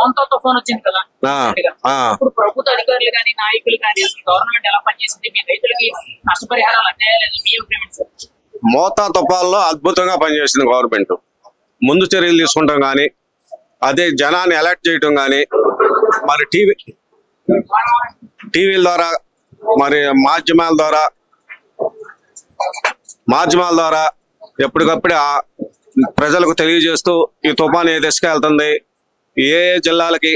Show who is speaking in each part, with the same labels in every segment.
Speaker 1: మోంతా తుఫాన్ వచ్చింది కదా, ఇప్పుడు ప్రభుత్వ అధికారులు కానీ నాయకులు కానీ అసలు గవర్నమెంట్ ఎలా పనిచేసింది, మీ రైతులకి నష్టపరిహారాలు అన్యాయాలేదు, మీ అభిప్రాయం సార్?
Speaker 2: మోతా తుఫాన్లో అద్భుతంగా పనిచేసింది గవర్నమెంట్. ముందు చర్యలు తీసుకుంటాం కానీ, అదే జనాన్ని అలర్ట్ చేయటం కానీ, మరి టీవీల ద్వారా, మరి మాధ్యమాల ద్వారా ఎప్పటికప్పుడు ప్రజలకు తెలియజేస్తూ ఈ తుఫాను ఏ దిశగా వెళ్తుంది, ఏ జిల్లాలకి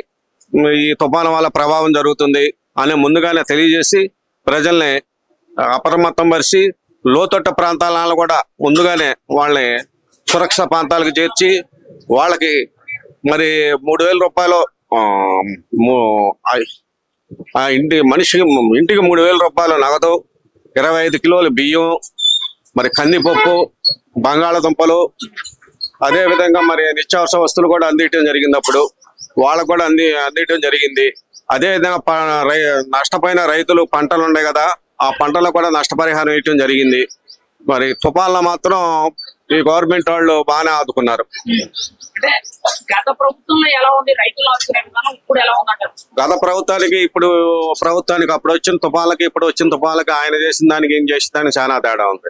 Speaker 2: ఈ తుఫాను వల్ల ప్రభావం జరుగుతుంది అని ముందుగానే తెలియజేసి ప్రజల్ని అప్రమత్తం పరిచి లోతట్టు ప్రాంతాలను కూడా ముందుగానే వాళ్ళని సురక్షిత ప్రాంతాలకు చేర్చి వాళ్ళకి మరి 3,000 రూపాయలు ఇంటికి 3,000 రూపాయలు నగదు, 25 కిలోలు బియ్యం, మరి కందిపప్పు, బంగాళదుంపలు, అదే విధంగా మరి నిత్యావసర వస్తువులు కూడా అందించడం జరిగింది. అప్పుడు వాళ్ళకు కూడా అందించడం జరిగింది. అదే విధంగా నష్టపోయిన రైతులు పంటలు ఉన్నాయి కదా, ఆ పంటలకు కూడా నష్టపరిహారం ఇవ్వడం జరిగింది. మరి తుఫాన్లో మాత్రం ఈ గవర్నమెంట్ వాళ్ళు బాగానే ఆదుకున్నారు.
Speaker 1: గత ప్రభుత్వంలో ఎలా ఉంది, రైతులు ఇప్పుడు ఎలా ఉందంటారు?
Speaker 2: గత ప్రభుత్వానికి అప్పుడు వచ్చిన తుఫాన్లకి ఇప్పుడు వచ్చిన తుఫాన్లకి ఆయన చేసిన దానికి ఏం చేసిన దానికి చాలా తేడా ఉంది.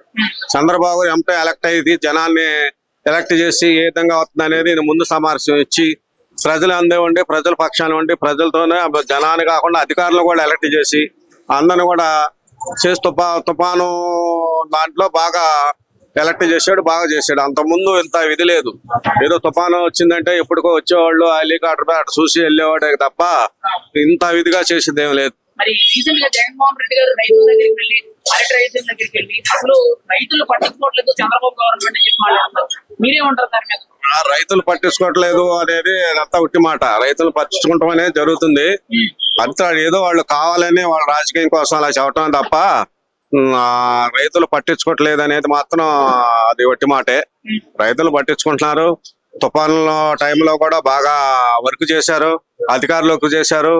Speaker 2: చంద్రబాబు ఎంపీ ఎలక్ట్ అయ్యి జనాన్ని ఎలక్ట్ చేసి ఏ విధంగా వస్తుంది అనేది ముందు సమావేశం ఇచ్చి ప్రజలు అందేవండి, ప్రజల పక్షాన ఉండి ప్రజలతోనే జనాన్ని కాకుండా అధికారులు కూడా ఎలక్ట్ చేసి అందరిని కూడా చేసి తుఫాను దాంట్లో బాగా ఎలక్ట్ చేశాడు, బాగా చేశాడు. అంతకుముందు ఇంత విధి లేదు. ఏదో తుఫాను వచ్చిందంటే ఎప్పటికో వచ్చేవాళ్ళు హెలికాప్టర్ అటు చూసి వెళ్ళేవాడే తప్ప ఇంత విధిగా చేసేది ఏం లేదు.
Speaker 1: మరి రీసెంట్ గా జగన్మోహన్ రెడ్డి గారు రైతుల దగ్గరికి వెళ్ళి రైతుల దగ్గరికి వెళ్ళి అసలు రైతులు పట్టించుకోవట్లేదు చంద్రబాబు గవర్నమెంట్ చెప్పి మాట్లాడుతున్నారు, మీరేమంటారు దాని మీద?
Speaker 2: రైతులు పట్టించుకోవట్లేదు అనేది అంతా ఉట్టి మాట. రైతులు పట్టించుకుంటాం అనేది జరుగుతుంది. అంతా ఏదో వాళ్ళు కావాలని వాళ్ళ రాజకీయం కోసం అలా చెప్పడం తప్ప రైతులు పట్టించుకోవట్లేదు అనేది మాత్రం అది ఒట్టి మాటే. రైతులు పట్టించుకుంటున్నారు. తుఫాన్ల టైంలో కూడా బాగా వర్క్ చేశారు, అధికారులు వర్క్ చేశారు.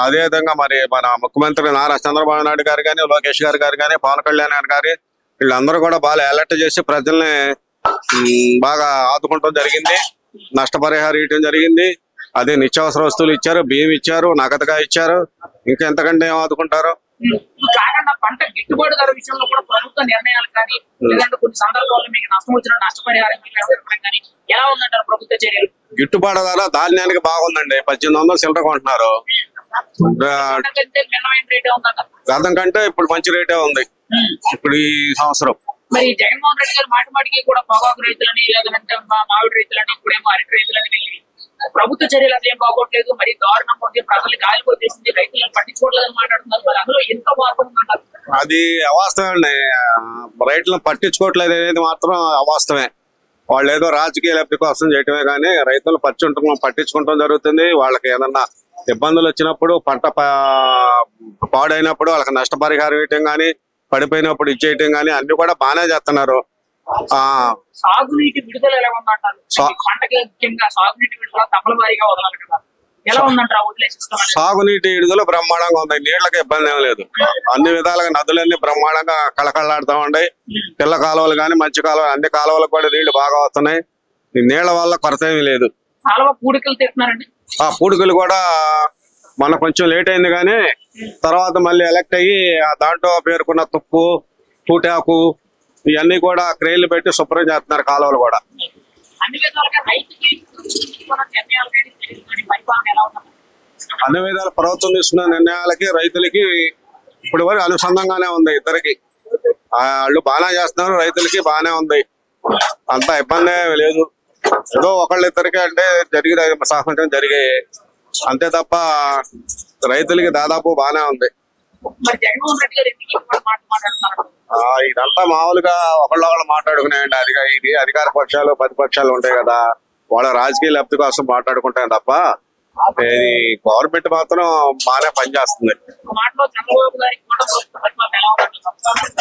Speaker 2: అదే విధంగా మరి మన ముఖ్యమంత్రి నారా చంద్రబాబు నాయుడు గారు కానీ, లోకేష్ గారు కానీ, పవన్ కళ్యాణ్ గారు కానీ వీళ్ళందరూ కూడా బాగా అలర్ట్ చేసి ప్రజల్ని బాగా ఆదుకుంటం జరిగింది. నష్టపరిహారం ఇవ్వడం జరిగింది. అదే నిత్యావసర వస్తువులు ఇచ్చారు, బియ్యం ఇచ్చారు, నగదుగా ఇచ్చారు. ఇంకా ఎంతకంటే ఏం ఆదుకుంటారు?
Speaker 1: కాకుండా పంట గిట్టుబాటు ధర విషయంలో కూడా ప్రభుత్వ నిర్ణయాలు కానీ లేదంటే కొన్ని సందర్భాల్లో మీకు నష్టం వచ్చిన నష్టపరిహారం కానీ ఎలా ఉందంటారు ప్రభుత్వ చర్యలు?
Speaker 2: గిట్టుబాటు ధర ధాన్యానికి బాగుందండి. 1800 చిల్లర కొంటున్నారు. గతం కంటే ఇప్పుడు మంచి రేటే ఉంది ఇప్పుడు ఈ సంవత్సరం.
Speaker 1: మరి జగన్మోహన్ రెడ్డి గారు మాటిమాటికి కూడా పొగాకు రైతులని లేదంటే మామిడి రైతులని ఇప్పుడేమో అరటి రైతులని వెళ్ళి ప్రభుత్వ చర్యలు అదేం బాగోట్లేదు, మరి దారుణం ఉంది, ప్రజలు గాలిపోతేసింది, రైతులను పట్టించుకోవట్లేదని మాట్లాడుతున్నారు. మరి అందులో ఎంత మార్పు ఉందంటారు?
Speaker 2: అది అవాస్తవం అండి. రైతులను పట్టించుకోవట్లేదు అనేది మాత్రం అవాస్తవమే. వాళ్ళు ఏదో రాజకీయ లబ్ధి కోసం చేయటమే కానీ రైతులు పట్టించుకుంటాం జరుగుతుంది. వాళ్ళకి ఏదన్నా ఇబ్బందులు వచ్చినప్పుడు, పంట పాడైనప్పుడు వాళ్ళకి నష్టపరిహారం ఇవ్వటం కానీ, పడిపోయినప్పుడు ఇచ్చేయటం కానీ అన్ని కూడా బాగానే చేస్తున్నారు.
Speaker 1: సాగునీటి విడుదల ఎలా ఉందంటారు? పంటకి ముఖ్యంగా సాగునీటి విడుదల తప్పనిసరిగా వదలాలి కదా, ఎలా ఉందంటారు?
Speaker 2: సాగునీటి విడుదల బ్రహ్మాండంగా ఉంది. నీళ్లకి ఇబ్బంది ఏం లేదు. అన్ని విధాలుగా నదులన్నీ బ్రహ్మాండంగా కళకళలాడుతూ ఉన్నాయి. పిల్ల కాలువలు కానీ మంచి కాలువలు అన్ని కాలువలకు కూడా నీళ్లు బాగా వస్తున్నాయి. నీళ్ల వల్ల కొరత ఏమీ లేదు.
Speaker 1: పూడికలు తెస్తున్నారండి.
Speaker 2: ఆ పూడికలు కూడా మన కొంచెం లేట్ అయింది కానీ తర్వాత మళ్ళీ ఎలక్ట్ అయ్యి దాంట్లో పేరుకున్న తుప్పు, తూటాకు ఇవన్నీ కూడా క్రేన్లు పెట్టి శుభ్రం చేస్తున్నారు. కాలువలు కూడా అన్ని విధాల ప్రభుత్వం తీసుకున్న నిర్ణయాలకి రైతులకి ఇప్పుడు వరకు అనుసంధానంగానే ఉంది. ఇద్దరికి వాళ్ళు బాగానే చేస్తున్నారు, రైతులకి బాగానే ఉంది. అంత ఇబ్బంది లేదు. ఏదో ఒకళ్ళిద్దరికి అంటే సహకరించడం జరిగాయి అంతే తప్ప రైతులకి దాదాపు బాగానే ఉంది. ఇదంతా మామూలుగా ఒకళ్ళు మాట్లాడుకునేయండి. ఇది అధికార పక్షాలు ప్రతిపక్షాలు ఉంటాయి కదా, వాళ్ళ రాజకీయ లబ్ధి కోసం మాట్లాడుకుంటాయి తప్ప గవర్నమెంట్ మాత్రం బాగానే పనిచేస్తుంది.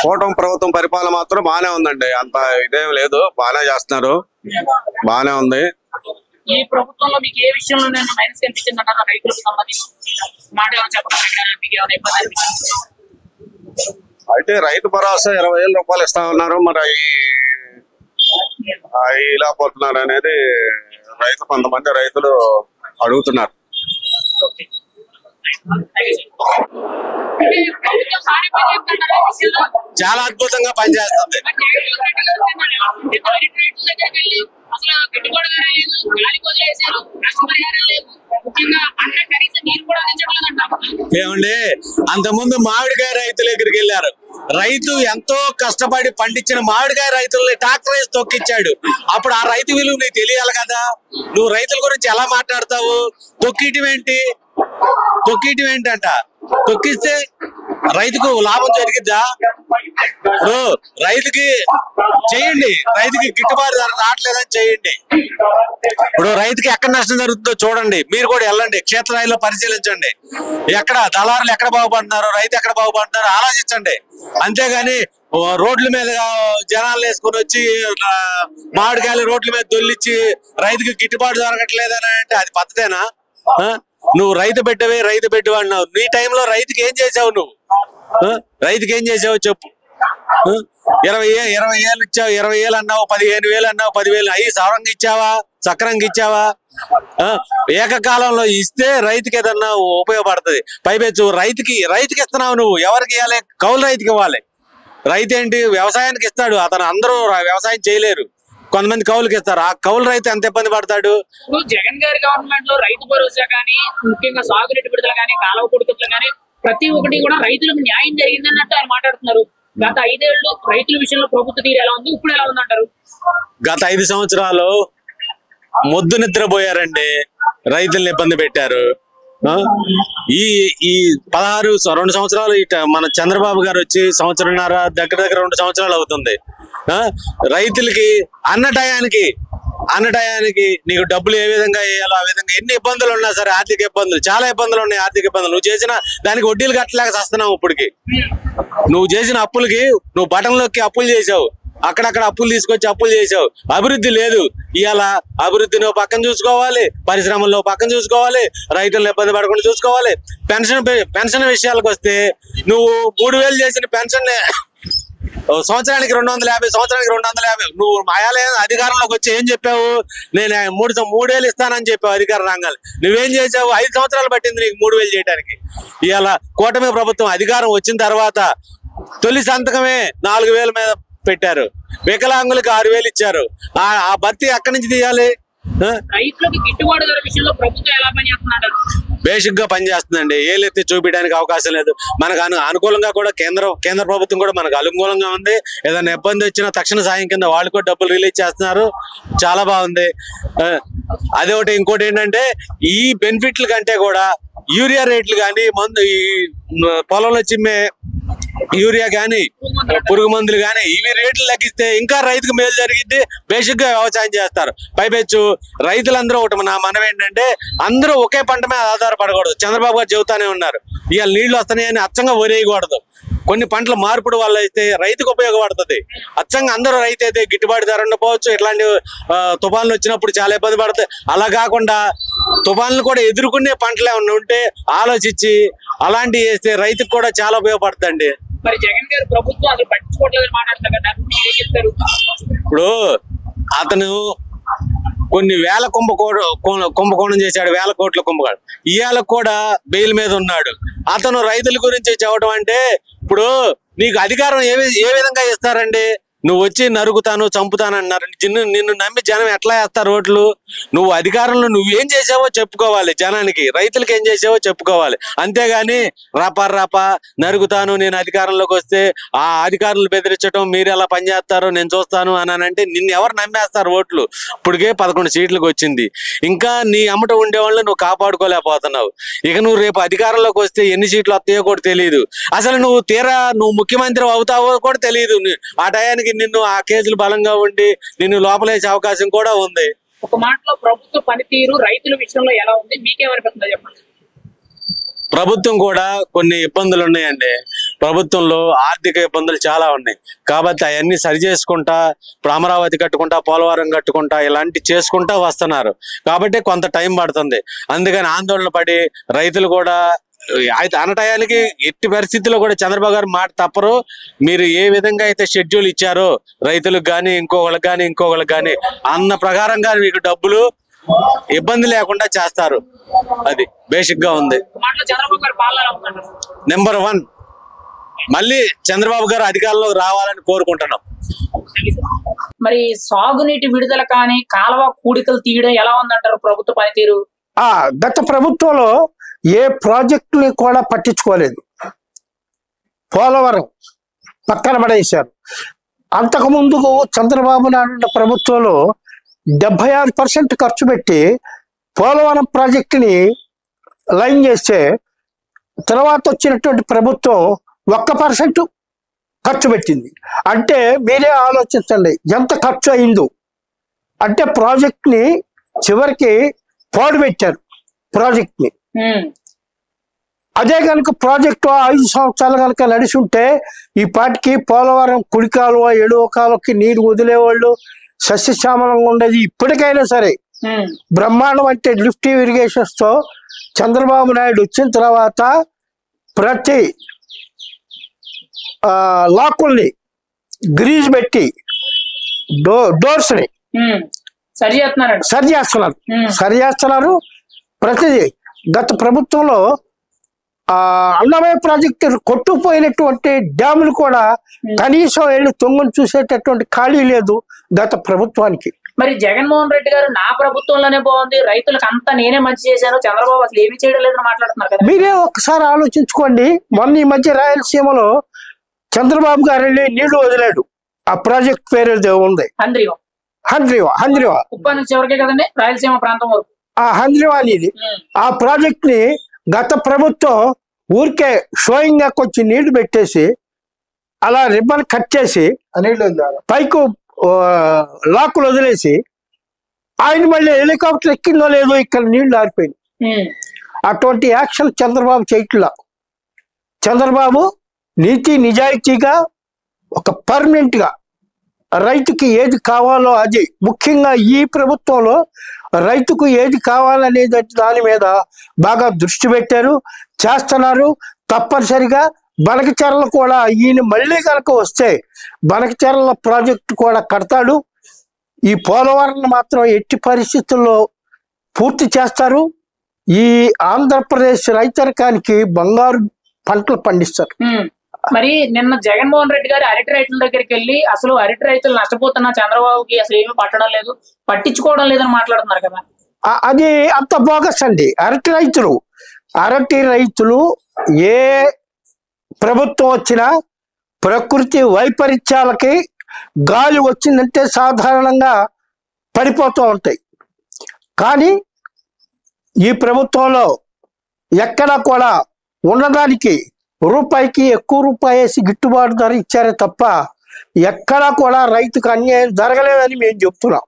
Speaker 2: కూటమి ప్రభుత్వం పరిపాలన మాత్రం బాగానే ఉందండి. అంత ఇదేం లేదు, బాగానే చేస్తున్నారు, బాగానే ఉంది.
Speaker 1: ఈ ప్రభుత్వంలో మీకు ఏ విషయంలో మైనస్ కనిపించింది అంటారు? రైతులకు సంబంధించి మాట
Speaker 2: అయితే రైతు భరోసా 20,000 రూపాయలు ఇస్తా ఉన్నారు. మరి ఇలా పోతున్నారు అనేది కొంతమంది రైతులు అడుగుతున్నారు. చాలా అద్భుతంగా పనిచేస్తుంది. ఏమండి, అంతకుముందు మామిడికాయ రైతుల దగ్గరికి వెళ్ళారు. రైతు ఎంతో కష్టపడి పండించిన మామిడికాయ రైతుల్ని ట్రాక్టర్ వేసి తొక్కిచ్చాడు. అప్పుడు ఆ రైతు విలువ నీకు తెలియాలి కదా. నువ్వు రైతుల గురించి ఎలా మాట్లాడతావు? తొక్కియటం ఏంటంట? తొక్కిస్తే రైతుకు లాభం జరిగిద్దా? ఇప్పుడు రైతుకి చేయండి, రైతుకి గిట్టుబాటు ధర రావట్లేదని చేయండి. ఇప్పుడు రైతుకి ఎక్కడ నష్టం జరుగుతుందో చూడండి. మీరు కూడా వెళ్ళండి, క్షేత్రస్థాయిలో పరిశీలించండి. ఎక్కడ దళారులు ఎక్కడ బాగుపడుతున్నారు, రైతు ఎక్కడ బాగుపడుతున్నారు ఆలోచించండి. అంతేగాని రోడ్ల మీద జనాలు వేసుకొని వచ్చి మామిడికాయలు రోడ్ల మీద దొల్లిచ్చి రైతుకి గిట్టుబాటు జరగట్లేదని అంటే అది పద్ధతేనా? నువ్వు రైతు బిడ్డవి అన్నావు. నీ టైంలో రైతుకి ఏం చేసావు? నువ్వు రైతుకి ఏం చేసావు చెప్పు. 20 ఏళ్ళు ఇచ్చావు, 20 ఏళ్ళు అన్నావు, 15,000 అన్నావు, 10,000 అయ్యి సవరంగా ఇచ్చావా? సక్రంగా ఇచ్చావా? ఏకకాలంలో ఇస్తే రైతుకి ఏదన్నా ఉపయోగపడుతుంది. పైపెచ్చు రైతుకి ఇస్తున్నావు. నువ్వు ఎవరికి ఇవ్వాలి? కౌలు రైతుకి ఇవ్వాలి. రైతు ఏంటి, వ్యవసాయానికి ఇస్తాడు. అతను అందరూ వ్యవసాయం చేయలేరు, కొంతమంది కౌలుకి ఇస్తారు. ఆ కౌలు రైతు ఎంత ఇబ్బంది పడతాడు.
Speaker 1: జగన్ గారి గవర్నమెంట్ లో రైతు భరోసా గానీ, ముఖ్యంగా సాగునీటి విడుదల గానీ, కాలువ కొడుకులు గానీ ప్రతి ఒక్కటి కూడా రైతులకు న్యాయం జరిగిందన్నట్టు ఆయన మాట్లాడుతున్నారు. గత 5 ఏళ్ళు రైతుల విషయంలో ప్రభుత్వ తీరు ఎలా ఉంది, ఇప్పుడు ఎలా ఉందంటారు?
Speaker 2: గత 5 సంవత్సరాలు మొద్దు నిద్రపోయారండి, రైతుల్ని ఇబ్బంది పెట్టారు. ఈ 2 సంవత్సరాలు మన చంద్రబాబు గారు వచ్చి సంవత్సరంన్నర దగ్గర 2 సంవత్సరాలు అవుతుంది. రైతులకి అన్నటయానికి నీకు డబ్బులు ఏ విధంగా వేయాలో ఆ విధంగా. ఎన్ని ఇబ్బందులు ఉన్నా సరే, ఆర్థిక ఇబ్బందులు చాలా ఇబ్బందులు ఉన్నాయి. ఆర్థిక ఇబ్బందులు నువ్వు చేసిన దానికి వడ్డీలు కట్టలేక వస్తున్నావు. ఇప్పటికి నువ్వు చేసిన అప్పులకి నువ్వు బటన్లోకి అప్పులు చేసావు, అక్కడక్కడ అప్పులు తీసుకొచ్చి అప్పులు చేసావు. అభివృద్ధి లేదు. ఇవాళ అభివృద్ధిని పక్కన చూసుకోవాలి, పరిశ్రమల్లో పక్కన చూసుకోవాలి, రైతులను ఇబ్బంది పడకుండా చూసుకోవాలి. పెన్షన్ విషయాలకు వస్తే నువ్వు 3,000 చేసిన పెన్షన్ సంవత్సరానికి 250 నువ్వు అధికారంలోకి వచ్చి ఏం చెప్పావు? నేను 3 ఏళ్ళు ఇస్తానని చెప్పావు అధికారం రాగానే. నువ్వేం చేసావు? 5 సంవత్సరాలు పట్టింది నీకు 3,000 చేయడానికి. ఇవాళ కూటమి ప్రభుత్వం అధికారం వచ్చిన తర్వాత తొలి సంతకమే 4,000 మీద పెట్టారు. వికలాంగులకు 6,000 ఇచ్చారు. ఆ భర్తీ ఎక్కడి నుంచి తీయాలి?
Speaker 1: రైతులకు గిట్టుబాటు ధర విషయంలో ప్రభుత్వం ఎలా పనిచేస్తున్నారు?
Speaker 2: బేసిక్ గా పనిచేస్తుందండి. ఏలెత్తి చూపించడానికి అవకాశం లేదు. మనకు అనుకూలంగా కూడా కేంద్ర ప్రభుత్వం కూడా మనకు అనుకూలంగా ఉంది. ఏదైనా ఇబ్బంది వచ్చినా తక్షణ సాయం కింద వాళ్ళు కూడా డబ్బులు రిలీజ్ చేస్తున్నారు. చాలా బాగుంది. అదే ఒకటి. ఇంకోటి ఏంటంటే ఈ బెనిఫిట్ల కంటే కూడా యూరియా రేట్లు కానీ, మందు ఈ పొలంలో చిమ్మే యూరియా కానీ, పురుగు మందులు కానీ ఇవి రేట్లు తగ్గిస్తే ఇంకా రైతుకు మేలు జరిగింది. బేసిక్ గా వ్యవసాయం చేస్తారు. పైపెచ్చు రైతులందరూ ఒకటి మనం ఏంటంటే అందరూ ఒకే పంట మీద ఆధారపడకూడదు. చంద్రబాబు గారు చెబుతానే ఉన్నారు, ఇవాళ నీళ్లు వస్తున్నాయని అచ్చంగా వరేయకూడదు. కొన్ని పంటల మార్పుడు వల్ల అయితే రైతుకు ఉపయోగపడుతుంది. అచ్చంగా అందరూ రైతు అయితే గిట్టుబాటు ధర ఉండకపోవచ్చు. ఇట్లాంటి తుఫాన్లు వచ్చినప్పుడు చాలా ఇబ్బంది పడుతుంది. అలా కాకుండా తుఫాన్లు కూడా ఎదుర్కొనే పంటలు ఏమన్నా ఉంటే ఆలోచించి అలాంటివి వేస్తే రైతుకు కూడా చాలా ఉపయోగపడుతుంది.
Speaker 1: మరి జగన్ గారు ప్రభుత్వం అసలు పట్టించుకోవట్లేదని మాట్లాడతారు కదా, ఏం చెప్తారు?
Speaker 2: ఇప్పుడు అతను కొన్ని వేల కుంభకోణం చేశాడు, 1,000 కోట్ల కుంభకోణం. ఇవాళ కూడా బెయిల్ మీద ఉన్నాడు. అతను రైతుల గురించి చెప్పడం అంటే, ఇప్పుడు నీకు అధికారం ఏ విధంగా ఇస్తారండి? నువ్వు వచ్చి నరుకుతాను, చంపుతాను అన్నారు. నిన్ను నమ్మి జనం ఎట్లా వేస్తారు ఓట్లు? నువ్వు అధికారంలో నువ్వేం చేసావో చెప్పుకోవాలి జనానికి, రైతులకి ఏం చేసావో చెప్పుకోవాలి. అంతేగాని రాపా నరుకుతాను, నేను అధికారంలోకి వస్తే ఆ అధికారులు బెదిరించడం, మీరు ఎలా పనిచేస్తారో నేను చూస్తాను అని అంటే నిన్ను ఎవరు నమ్మేస్తారు ఓట్లు? ఇప్పటికే 11 సీట్లకు వచ్చింది. ఇంకా నీ అమ్మట ఉండేవాళ్ళు నువ్వు కాపాడుకోలేకపోతున్నావు. ఇక నువ్వు రేపు అధికారంలోకి వస్తే ఎన్ని సీట్లు వస్తాయో కూడా తెలియదు. అసలు నువ్వు ముఖ్యమంత్రి అవుతావో కూడా తెలియదు. ఆ టయానికి నిన్ను ఆ కేసులు బలంగా ఉండి నిన్ను లోపలేసే అవకాశం కూడా ఉంది.
Speaker 1: ఒక మాటలో ప్రభుత్వ పనితీరు రైతుల విషయంలో ఎలా ఉంది, మీకేమనిపిస్తుందో చెప్పండి.
Speaker 2: ప్రభుత్వం కూడా కొన్ని ఇబ్బందులు ఉన్నాయండి. ప్రభుత్వంలో ఆర్థిక ఇబ్బందులు చాలా ఉన్నాయి. కాబట్టి అవన్నీ సరి చేసుకుంటా, ఇప్పుడు అమరావతి కట్టుకుంటా, పోలవరం కట్టుకుంటా, ఇలాంటి చేసుకుంటా వస్తున్నారు. కాబట్టి కొంత టైం పడుతుంది. అందుకని ఆందోళన పడి రైతులు కూడా అనటయానికి ఎట్టి పరిస్థితుల్లో కూడా చంద్రబాబు గారు మాట తప్పరు. మీరు ఏ విధంగా అయితే షెడ్యూల్ ఇచ్చారో రైతులకు కానీ ఇంకొకళ్ళకి కానీ అన్న ప్రకారంగా మీకు డబ్బులు
Speaker 3: ఇబ్బంది లేకుండా చేస్తారు. అది బేసిక్ గా ఉంది.
Speaker 1: మాటలో చంద్రబాబు గారి పాలన ఎలా ఉందంటారు?
Speaker 3: నెంబర్ 1. మళ్ళీ చంద్రబాబు గారు అధికారంలోకి రావాలని కోరుకుంటున్నాం.
Speaker 1: మరి సాగునీటి విడుదల కానీ కాలువ కూడికలు తీయడం ఎలా ఉందంటారు ప్రభుత్వ పనితీరు?
Speaker 4: గత ప్రభుత్వంలో ఏ ప్రాజెక్టుని కూడా పట్టించుకోలేదు. పోలవరం పక్కన పడేశారు. అంతకుముందు చంద్రబాబు నాయుడు ప్రభుత్వంలో 76% ఖర్చు పెట్టి పోలవరం ప్రాజెక్టుని లైన్ చేస్తే, తర్వాత వచ్చినటువంటి ప్రభుత్వం 1% ఖర్చు పెట్టింది. అంటే మీరే ఆలోచించండి ఎంత ఖర్చు అయిందో. అంటే ప్రాజెక్ట్ని చివరికి పాడు పెట్టారు ప్రాజెక్ట్ని. అదే కనుక ప్రాజెక్టు 5 సంవత్సరాలు కనుక నడిచి ఉంటే ఈ పాటికి పోలవరం కుడి కాలువ ఎడవ కాలువకి నీరు వదిలేవాళ్ళు, సస్యశ్యామలంగా ఉండేది. ఇప్పటికైనా సరే బ్రహ్మాండం అంటే లిఫ్ట్ ఇరిగేషన్స్ తో చంద్రబాబు నాయుడు వచ్చిన తర్వాత ప్రతి లాకుల్ని గ్రీజ్ పెట్టి డోర్స్ ని సరి చేస్తున్నారు. ప్రతిదీ గత ప్రభుత్వంలో అన్నమయ్య ప్రాజెక్టు కొట్టుకుపోయినటువంటి డ్యాములు కూడా కనీసం వెళ్ళి తొంగను చూసేటటువంటి ఖాళీ లేదు గత ప్రభుత్వానికి.
Speaker 1: మరి జగన్మోహన్ రెడ్డి గారు నా ప్రభుత్వంలోనే బాగుంది, రైతులకు అంతా నేనే మంచి చేశాను, చంద్రబాబు అసలు ఏమి చేయడం లేదని మాట్లాడుతున్నారు కదా.
Speaker 4: మీరే ఒకసారి ఆలోచించుకోండి. మొన్న ఈ మధ్య రాయలసీమలో చంద్రబాబు గారు వెళ్ళి నీళ్లు వదిలాడు. ఆ ప్రాజెక్ట్ పేరు ఉంది హంద్రివా
Speaker 1: ఉప్పా నుంచి ఎవరికే కదండి రాయలసీమ ప్రాంతం వరకు.
Speaker 4: ఆ హంద్రివా అనేది ఆ ప్రాజెక్ట్ ని గత ప్రభుత్వం ఊరికే షోయింగ్ గా కొంచెం నీళ్లు పెట్టేసి అలా రిబ్బన్ కట్ చేసి పైకు లాకులు వదిలేసి ఆయన మళ్ళీ హెలికాప్టర్ ఎక్కిందో లేదో ఇక్కడ నీళ్లు ఆరిపోయింది. అటువంటి యాక్షన్ చంద్రబాబు చేయట్లా. చంద్రబాబు నీతి నిజాయితీగా ఒక పర్మనెంట్ గా రైతుకి ఏది కావాలో అది, ముఖ్యంగా ఈ ప్రభుత్వంలో రైతుకు ఏది కావాలనే దాని మీద బాగా దృష్టి పెట్టారు, చేస్తున్నారు. తప్పనిసరిగా బనకచెర్ల కూడా ఈయన మళ్ళీ కనుక వస్తే బనకచెర్ల ప్రాజెక్టు కూడా కడతాడు. ఈ పోలవరం మాత్రం ఎట్టి పరిస్థితుల్లో పూర్తి చేస్తారు. ఈ ఆంధ్రప్రదేశ్ రైతాంగానికి బంగారు పంటలు పండిస్తారు.
Speaker 1: మరి నిన్న జగన్మోహన్ రెడ్డి గారు అరటి రైతుల దగ్గరికి వెళ్ళి అసలు అరటి రైతులు నష్టపోతున్నా చంద్రబాబుకి అసలు ఏమీ పట్టించుకోవడం లేదని మాట్లాడుతున్నారు కదా.
Speaker 4: అది అంత బోగస్ అండి. అరటి రైతులు ఏ ప్రభుత్వం వచ్చినా ప్రకృతి వైపరీత్యాలకి గాలి వచ్చిందంటే సాధారణంగా పడిపోతూ ఉంటాయి. కానీ ఈ ప్రభుత్వంలో ఎక్కడా కూడా ఉన్నదానికి రూపాయికి ఎక్కువ రూపాయి వేసి గిట్టుబాటు ధర ఇచ్చారే తప్ప ఎక్కడా కూడా రైతుకు అన్యాయం జరగలేదని మేము చెప్తున్నాం.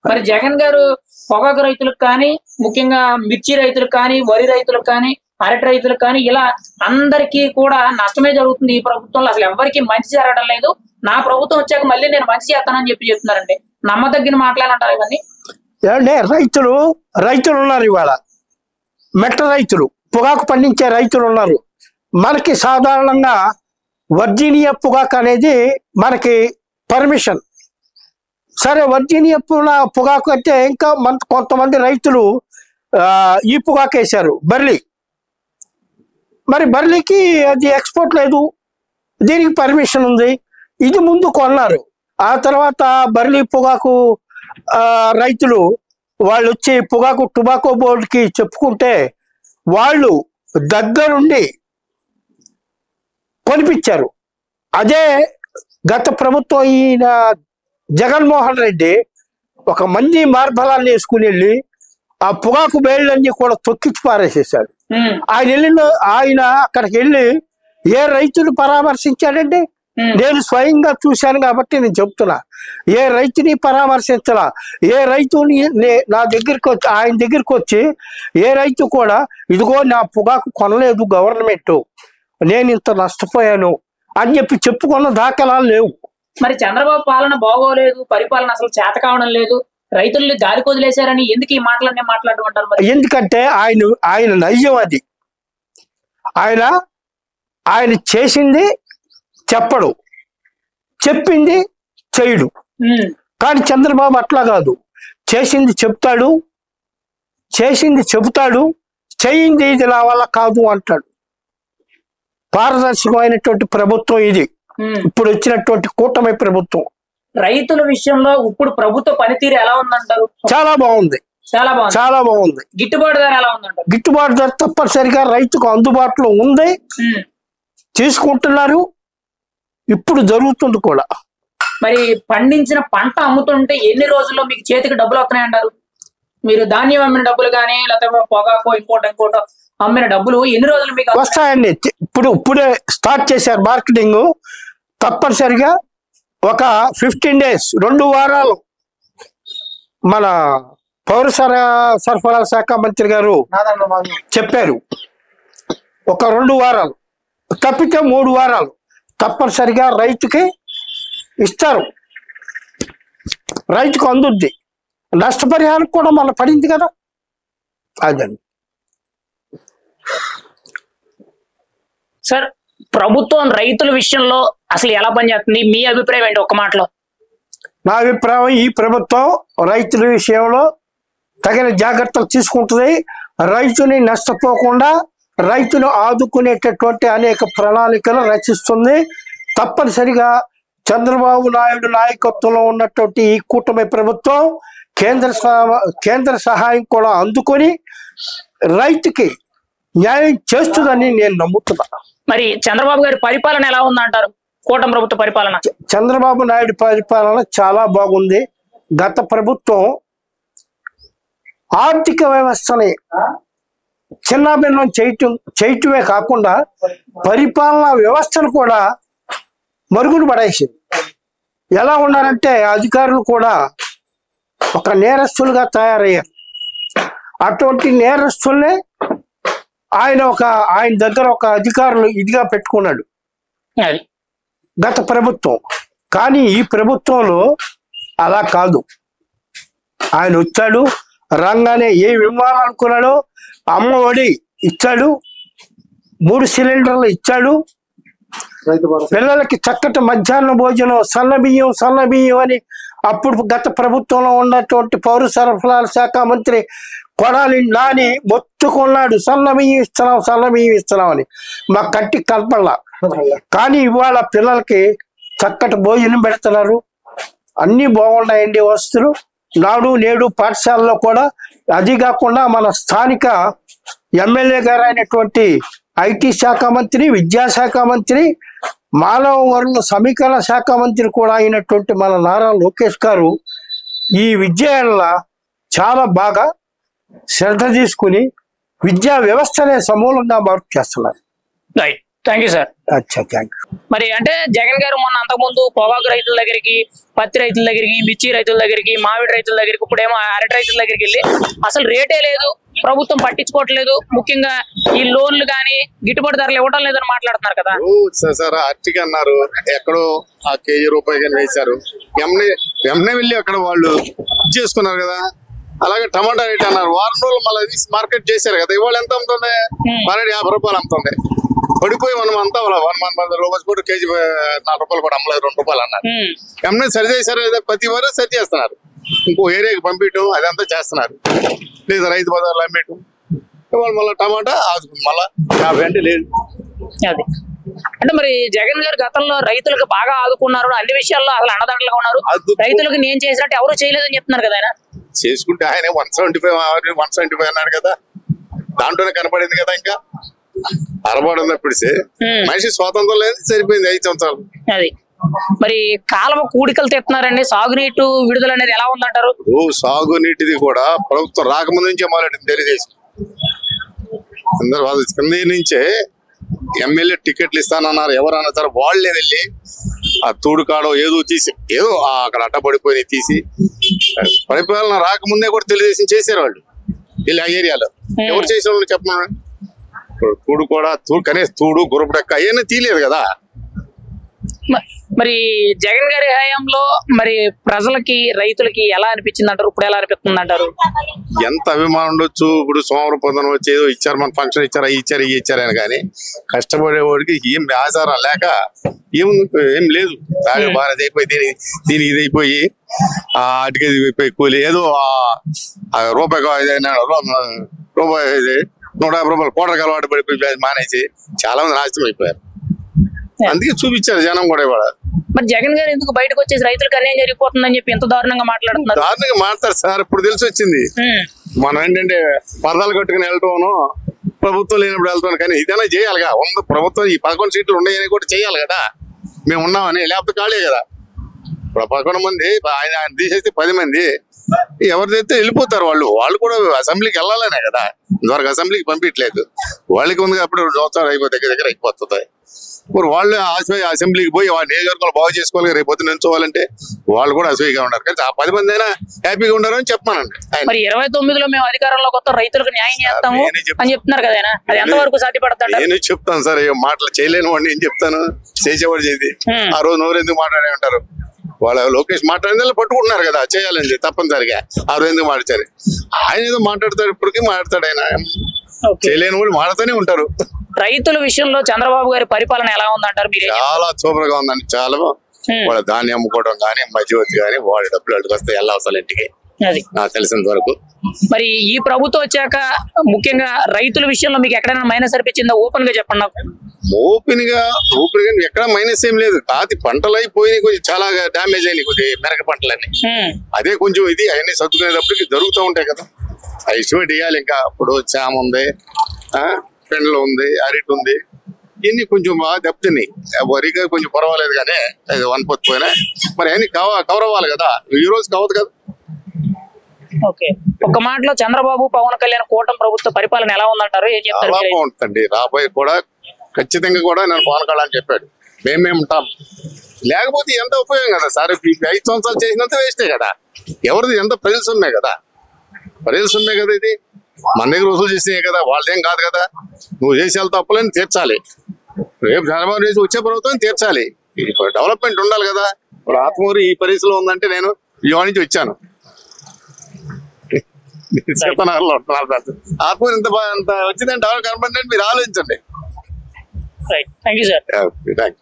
Speaker 1: మరి జగన్ గారు పొగాకు రైతులకు కానీ, ముఖ్యంగా మిర్చి రైతులకు కానీ, వరి రైతులకు కానీ, అరటి రైతులకు కానీ ఇలా అందరికీ కూడా నష్టమే జరుగుతుంది. ఈ ప్రభుత్వంలో అసలు ఎవరికి మంచి జరగడం లేదు. నా ప్రభుత్వం వచ్చాక మళ్ళీ నేను మంచి చేస్తానని చెప్తున్నారంటే నమ్మదగిన మాట్లాడాలంటారు ఇవన్నీ.
Speaker 4: ఏమంటే రైతులు ఉన్నారు ఇవాళ, మెట్ట రైతులు, పొగాకు పండించే రైతులు ఉన్నారు. మనకి సాధారణంగా వర్జీనియా పొగాకు అనేది మనకి పర్మిషన్. సరే వర్జీనియా పొగాకు అంటే ఇంకా కొంతమంది రైతులు ఈ పొగాకు వేశారు బర్లీ. మరి బర్లీకి అది ఎక్స్పోర్ట్ లేదు, దీనికి పర్మిషన్ ఉంది. ఇది ముందు కొన్నారు. ఆ తర్వాత బర్లీ పొగాకు రైతులు వాళ్ళు వచ్చి పొగాకు టొబాకో బోర్డుకి చెప్పుకుంటే వాళ్ళు దగ్గరుండి కొనిపించారు. అదే గత ప్రభుత్వం ఈయన జగన్మోహన్ రెడ్డి ఒక మంది మార్బలాన్ని వేసుకుని వెళ్ళి ఆ పొగాకు బేళ్ళన్నీ కూడా తొక్కించి పారేసేసాడు. ఆయన అక్కడికి వెళ్ళి ఏ రైతులు పరామర్శించాడండి? నేను స్వయంగా చూశాను కాబట్టి నేను చెప్తున్నా. ఏ రైతుని పరామర్శించాలా? ఏ రైతుని నా దగ్గరికి వచ్చి ఆయన దగ్గరికి వచ్చి ఏ రైతు కూడా ఇదిగో నా పొగాకు కొనలేదు గవర్నమెంట్, నేను ఇంత నష్టపోయాను అని చెప్పుకున్న దాఖలాలు లేవు.
Speaker 1: మరి చంద్రబాబు పాలన బాగోలేదు, పరిపాలన అసలు చేత కావడం లేదు, రైతుల్ని గాలికి వదిలేశారని ఎందుకు ఈ మాటలన్నీ మాట్లాడమంటారు?
Speaker 4: ఎందుకంటే ఆయన నైజం అది. ఆయన చేసింది చెప్పడు, చెప్పింది చేయడు. కానీ చంద్రబాబు అట్లా కాదు, చేసింది చెప్తాడు, చేసింది చెబుతాడు, చేయింది ఇది నా వల్ల కాదు అంటాడు. పారదర్శకమైనటువంటి ప్రభుత్వం ఇది, ఇప్పుడు వచ్చినటువంటి కూటమి ప్రభుత్వం.
Speaker 1: రైతుల విషయంలో ఇప్పుడు ప్రభుత్వ పనితీరు ఎలా ఉందంటారు?
Speaker 4: చాలా బాగుంది, చాలా బాగుంది.
Speaker 1: గిట్టుబాటు ధర ఎలా ఉందంటారు?
Speaker 4: గిట్టుబాటు ధర తప్పనిసరిగా రైతుకు అందుబాటులో ఉంది, తీసుకుంటున్నారు, ఇప్పుడు జరుగుతుంది కూడా.
Speaker 1: మరి పండించిన పంట అమ్ముతుంటే ఎన్ని రోజుల్లో మీకు చేతికి డబ్బులు వస్తున్నాయంటారు? మీరు ధాన్యం అమ్మిన డబ్బులు కానీ లేకపోతే పొగాకో ఇంకోటో అమ్మిన డబ్బులు ఎన్ని రోజులు మీకు
Speaker 4: వస్తాయండి? ఇప్పుడే స్టార్ట్ చేశారు మార్కెటింగ్. తప్పనిసరిగా ఒక 15 days 2 వారాలు మన పౌర సరఫరాల శాఖ మంత్రి గారు చెప్పారు. ఒక 2 వారాలు తప్పితే 3 వారాలు తప్పనిసరిగా రైతుకి ఇస్తారు, రైతుకు అందుద్ది. నష్టపరిహారం కూడా మళ్ళీ పడింది కదా. అదండి
Speaker 1: సార్, ప్రభుత్వం రైతుల విషయంలో అసలు ఎలా పనిచేస్తుంది? మీ అభిప్రాయం ఏంటి ఒక్క మాటలో?
Speaker 4: నా అభిప్రాయం, ఈ ప్రభుత్వం రైతుల విషయంలో తగిన జాగ్రత్తలు తీసుకుంటుంది. రైతుని నష్టపోకుండా రైతును ఆదుకునేటటువంటి అనేక ప్రణాళికలు రచిస్తుంది. తప్పనిసరిగా చంద్రబాబు నాయుడు నాయకత్వంలో ఉన్నటువంటి ఈ కూటమి ప్రభుత్వం కేంద్ర సహాయం కూడా అందుకొని రైతుకి న్యాయం చేస్తుందని నేను నమ్ముతున్నా.
Speaker 1: మరి చంద్రబాబు గారి పరిపాలన ఎలా ఉందంటారు? కూటమి ప్రభుత్వ పరిపాలన,
Speaker 4: చంద్రబాబు నాయుడు పరిపాలన చాలా బాగుంది. గత ప్రభుత్వం ఆర్థిక వ్యవస్థని చిన్నాభిన్నం చేయటమే కాకుండా పరిపాలనా వ్యవస్థను కూడా మరుగున పడేసింది. ఎలా ఉన్నారంటే అధికారులు కూడా ఒక నేరస్తులుగా తయారయ్యారు. అటువంటి నేరస్తుల్ని ఆయన దగ్గర ఒక అధికారులు ఇదిగా పెట్టుకున్నాడు గత ప్రభుత్వం. కానీ ఈ ప్రభుత్వంలో అలా కాదు. ఆయన వచ్చాడు, రంగానే ఏ విమానం అనుకున్నాడో అమ్మఒడి ఇచ్చాడు, 3 సిలిండర్లు ఇచ్చాడు, పిల్లలకి చక్కటి మధ్యాహ్న భోజనం, సన్నబియ్యం అని అప్పుడు గత ప్రభుత్వంలో ఉన్నటువంటి పౌర సరఫరాల శాఖ మంత్రి కొడాలి నాని మొత్తుకున్నాడు, సన్నబియ్యం ఇస్తున్నాం అని. మా కంటికి కనపడలా. కానీ ఇవాళ పిల్లలకి చక్కటి భోజనం పెడుతున్నారు, అన్ని బాగున్నాయండి వస్తువులు. నాడు నేడు పాఠశాలలో కూడా. అది కాకుండా మన స్థానిక ఎమ్మెల్యే గారు అయినటువంటి ఐటీ శాఖ మంత్రి, విద్యాశాఖ మంత్రి, మానవ వనరుల సమీకరణ శాఖ మంత్రి కూడా అయినటువంటి మన నారా లోకేష్ గారు ఈ విద్యల చాలా బాగా శ్రద్ధ తీసుకుని విద్యా వ్యవస్థనే సమూలంగా మార్పు చేస్తున్నారు.
Speaker 1: Thank you sir.
Speaker 4: అచ్చా, థ్యాంక్ యూ.
Speaker 1: మరి అంటే జగన్ గారు మొన్న అంతకుముందు పొగాకు రైతుల దగ్గరికి, పత్తి రైతుల దగ్గరికి, మిర్చి రైతుల దగ్గరికి, మామిడి రైతుల దగ్గరికి, ఇప్పుడేమో అరటి రైతుల దగ్గరికి వెళ్ళి అసలు రేటే లేదు, ప్రభుత్వం పట్టించుకోవట్లేదు, ముఖ్యంగా ఈ లోన్లు కానీ గిట్టుబాటు ధరలు ఇవ్వడం లేదని మాట్లాడుతున్నారు కదా.
Speaker 5: సార్ అరటికి అన్నారు, ఎక్కడో ఆ కేజీ రూపాయి కానీ వేశారు, వెంటనే వెళ్ళి అక్కడ వాళ్ళు చేసుకున్నారు కదా. అలాగే టమాటా రేట్ అన్నారు, వారం రోజులు మళ్ళీ తీసి మార్కెట్ చేశారు కదా. ఇవాళ ఎంత అమ్ముతుంది? 50 రూపాయలు అమ్ముతుంది. పడిపోయి మనం అంతా 100 రూపాయలు కూడా కేజీ 4 రూపాయలు కూడా అమ్మలేదు, 2 రూపాయలు అన్నారు. ఏమన్నా సరి చేశారు, ప్రతి వారు సరి చేస్తున్నారు. ఇంకో ఏరియాకి పంపించడం అదంతా చేస్తున్నారు, లేదా రైతు బజార్లు అమ్మేయటం. ఇవాళ మళ్ళీ టమాటా మళ్ళా 50 అంటే లేదు.
Speaker 1: అది అంటే మరి జగన్ గారు గతంలో రైతులకు బాగా ఆదుకున్నారు, అన్ని విషయాల్లో అసలు అన్నదండలుగా ఉన్నారు. రైతులకు నేను చేసినట్టు ఎవరు చేయలేదని చెప్తున్నారు కదా. ఆయన
Speaker 5: చేసుకుంటే ఆయన 175 అన్నారు కదా, దాంట్లోనే కనపడింది కదా. ఇంకా అరబడి తప్పిడితే మనిషి స్వాతంత్రం లేదు, సరిపోయింది 5 సంవత్సరాలు.
Speaker 1: అది మరి కాలువ కూడికలు తెస్తున్నారండి, సాగునీటి విడుదల అనేది ఎలా ఉందంటారు?
Speaker 5: సాగునీటిది కూడా ప్రభుత్వం రాకముందు నుంచే మొదలెట్టింది తెలుగుదేశం. అందరు వాళ్ళు కింద నుంచే ఎమ్మెల్యే టికెట్లు ఇస్తానన్నారు. ఎవరన్నా సరే వాళ్లే వెళ్ళి ఆ తూడుకాడో ఏదో తీసి, ఏదో అక్కడ అడ్డపడిపోయి తీసి, పరిపాలన రాకముందే కూడా తెలుగుదేశం చేశారు వాళ్ళు వీళ్ళు ఆ ఏరియాలో. ఎవరు చేసిన వాళ్ళు చెప్పమన్నా? తూడు కూడా కనీసం తూడు గురుపుడెక్క అవన్నీ తీయలేదు కదా.
Speaker 1: మరి జగన్ గారి హయాంలో మరి ప్రజలకి రైతులకి ఎలా అనిపించింది అంటారు, ఇప్పుడు ఎలా అనిపిస్తుంది అంటారు?
Speaker 5: ఎంత అభిమానం ఉండొచ్చు. ఇప్పుడు సోమవారం పొద్దున వచ్చి ఏదో ఇచ్చారు, మన ఫంక్షన్ ఇచ్చారు, అవి ఇచ్చారు, ఇవి ఇచ్చారని కానీ కష్టపడేవాడికి ఏం ఆచారం లేక ఏం లేదు. బాగా అయిపోయి దీనికి ఇది అయిపోయి అటుకే అయిపోయి కూలి ఏదో రూపాయి రూపాయి 150 రూపాయలు కోటకు అలవాటు పడిపోయి మానేసి చాలా మంది నాశనం అయిపోయారు. అందుకే చూపించారు జనం కూడా ఇవాళ.
Speaker 1: మరి జగన్ గారు ఎందుకు బయటకు వచ్చేసి రైతులకు అన్యాయం జరిగిపోతుందని చెప్పి ఎంత దారుణంగా మాట్లాడుతున్నారు?
Speaker 5: దారుణంగా మాట్లాడతారు సార్. ఇప్పుడు తెలిసి వచ్చింది. మనం ఏంటంటే పరదాలు కట్టుకుని వెళ్ళటం, ప్రభుత్వం లేనప్పుడు వెళ్తాం. కానీ ఇదైనా చేయాలిగా. ప్రభుత్వం ఈ 11 సీట్లు ఉన్నాయని కూడా చేయాలి కదా. మేము ఉన్నామని, లేకపోతే ఖాళీ కదా. ఇప్పుడు 11 మంది, ఆయన తీసేస్తే 10 మంది ఎవరు తెస్తే వెళ్ళిపోతారు. వాళ్ళు కూడా అసెంబ్లీకి వెళ్ళాలనే కదా. ఇంతవరకు అసెంబ్లీకి పంపించలేదు. వాళ్ళకి ఉంది అప్పుడు 2 సంవత్సరాలు దగ్గర అయిపోతుంది. మరి వాళ్ళు అసెంబ్లీకి పోయి వాళ్ళ నియోజకవర్గాలు బాగు చేసుకోవాలి. రేపు పొద్దున ఎంచుకోవాలంటే వాళ్ళు కూడా అసూయగా ఉన్నారు. కానీ ఆ 10 మంది అయినా హ్యాపీగా ఉన్నారు అని చెప్పానండి.
Speaker 1: మరి 29లో మేము అధికారంలోకి వస్తాం, రైతులకు న్యాయం చేస్తాము అని చెప్తున్నారు కదా. అది ఎంతవరకు సాధ్యపడతాడు?
Speaker 5: నేను చెప్తాను సార్. మాటలు చేయలేని వాడిని ఏం చెప్తాను, చేసేవాడు చేసి. ఆ రోజు నోరెందుకు మాట్లాడే ఉంటారు. వాళ్ళ లోకేష్ మాట్లాడిన పట్టుకుంటున్నారు కదా, చేయాలండి తప్పనిసరిగా. ఆ రోజు ఎందుకు మాట్లాడారు? ఆయన ఏదో మాట్లాడతాడు, ఇప్పటికీ మాట్లాడతాడు. ఆయన చేయలేని వాళ్ళు మాట్లాడుతూనే ఉంటారు.
Speaker 1: రైతుల విషయంలో చంద్రబాబు గారి పరిపాలన ఎలా ఉందంటారు మీరు?
Speaker 5: చాలా సూపర్ గా ఉందండి. చాలా వాళ్ళ ధాన్యం అమ్ముకోవడం కానీ, మధ్యవర్తి కానీ, వాళ్ళ డబ్బులు అడ్డుకు వస్తాయి వెళ్ళవసలు ఇంటికి, నాకు తెలిసినంత వరకు.
Speaker 1: మరి ఈ ప్రభుత్వం వచ్చాక ముఖ్యంగా రైతుల విషయంలో మీకు ఎక్కడైనా మైనస్ అనిపించిందా? ఓపెన్ గా చెప్పండి నాకు.
Speaker 5: ఓపెన్ గా ఎక్కడ మైనస్ ఏం లేదు. కాతి పంటలు అయిపోయినాయి, కొంచెం చాలా డామేజ్ అయినాయి కొద్ది మెరక పంటలన్నీ. అదే కొంచెం ఇది అవన్నీ సర్దుకునేటప్పటికి జరుగుతూ ఉంటాయి కదా. అది ఎస్టిమేట్ ఇవ్వాలి. ఇంకా ఇప్పుడు చామ ఉంది, పెండ్లు ఉంది, అరటి ఉంది, ఇన్ని కొంచెం బాగా దెబ్బతిన్నాయి. వరిగా కొంచెం పర్వాలేదు కానీ అది 1 పొత్తు పోయినా మరి అన్ని కవర్ అవ్వాలి కదా. ఈ రోజు కావద్దు కదా.
Speaker 1: ఓకే, ఒక మాటలో చంద్రబాబు పవన్ కళ్యాణ్ కూటమి ప్రభుత్వ పరిపాలన ఎలా ఉందంటారు? ఏం చెప్తారు?
Speaker 5: చాలా బాగుంటుందండి. రాబోయే కూడా ఖచ్చితంగా కూడా నేను పవన్ కళ్యాణ్ చెప్పాడు మేమేం ఉంటాం. లేకపోతే ఎంత ఉపయోగం కదా సార్. 5 సంవత్సరాలు చేసినంత వేస్టే కదా. ఎవరిది ఎంత ప్రజల సొమ్మే కదా. ప్రజల సొమ్మే కదా. ఇది మన దగ్గర వసూలు చేసినాయి కదా, వాళ్ళదేం కాదు కదా. నువ్వు చేసే తప్పులని తీర్చాలి. రేపు చంద్రబాబు చేసి వచ్చే ప్రభుత్వం తీర్చాలి. డెవలప్మెంట్ ఉండాలి కదా. ఇప్పుడు ఆత్మూరు ఈ పరిస్థితిలో ఉందంటే నేను విజయవాడ నుంచి వచ్చాను. ఆత్మూరు ఇంత వచ్చిందంటే డెవలప్ కనపడిందంటే మీరు ఆలోచించండి.
Speaker 1: Thank you sir.